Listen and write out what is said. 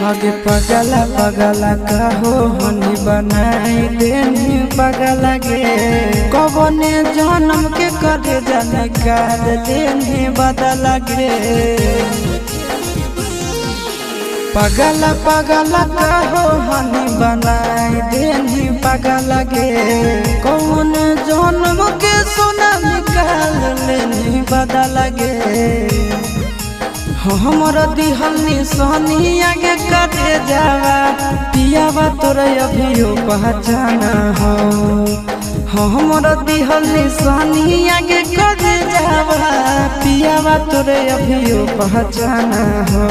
आगे पगला पगला कहो हनी बनाई देनी पगला गे कबने जन्म के करे जाने काल देनी बदला गे पगला पगला कहो हनी बनाई देनी पगला गे कौन जन्म के सोना निकाल लेनी बदला गे हमर दिहल निशानी आगे कटे जावा पियावा तोरा अभियो पहचाना हो हमर दिहल निशानी आगे कटे जावा पियावा तोरा अभियो पहचाना हो।